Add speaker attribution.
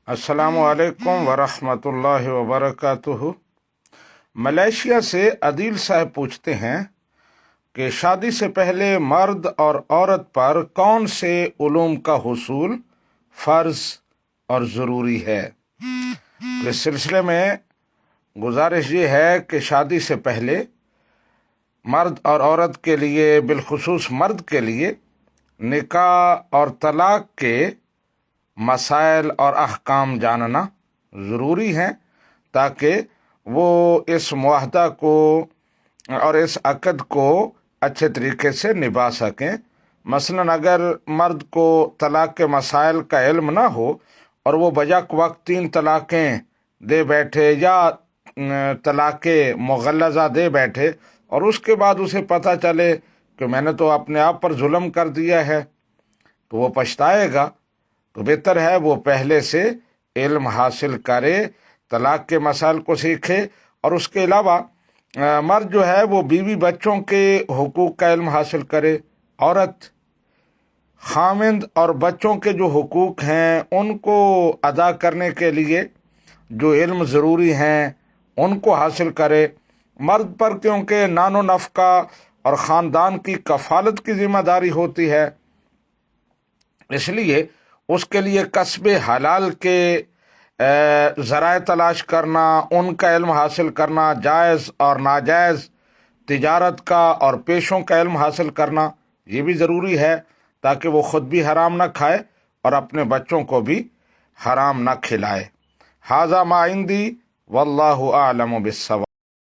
Speaker 1: السلام علیکم ورحمۃ اللہ وبرکاتہ۔ ملیشیا سے عدیل صاحب پوچھتے ہیں کہ شادی سے پہلے مرد اور عورت پر کون سے علوم کا حصول فرض اور ضروری ہے؟ اس سلسلے میں گزارش یہ ہے کہ شادی سے پہلے مرد اور عورت کے لیے، بالخصوص مرد کے لیے، نکاح اور طلاق کے مسائل اور احکام جاننا ضروری ہیں تاکہ وہ اس معاہدہ کو اور اس عقد کو اچھے طریقے سے نبھا سکیں۔ مثلاً اگر مرد کو طلاق کے مسائل کا علم نہ ہو اور وہ بیک وقت 3 طلاقیں دے بیٹھے یا طلاق مغلظہ دے بیٹھے اور اس کے بعد اسے پتہ چلے کہ میں نے تو اپنے آپ پر ظلم کر دیا ہے، تو وہ پچھتائے گا۔ تو بہتر ہے وہ پہلے سے علم حاصل کرے، طلاق کے مسائل کو سیکھے، اور اس کے علاوہ مرد جو ہے وہ بیوی بچوں کے حقوق کا علم حاصل کرے۔ عورت خامند اور بچوں کے جو حقوق ہیں ان کو ادا کرنے کے لیے جو علم ضروری ہیں ان کو حاصل کرے۔ مرد پر کیونکہ نان و نفقہ اور خاندان کی کفالت کی ذمہ داری ہوتی ہے، اس لیے اس کے لیے کسب حلال کے ذرائع تلاش کرنا، ان کا علم حاصل کرنا، جائز اور ناجائز تجارت کا اور پیشوں کا علم حاصل کرنا یہ بھی ضروری ہے تاکہ وہ خود بھی حرام نہ کھائے اور اپنے بچوں کو بھی حرام نہ کھلائے۔ ھذا ما عندی واللہ اعلم بالصواب۔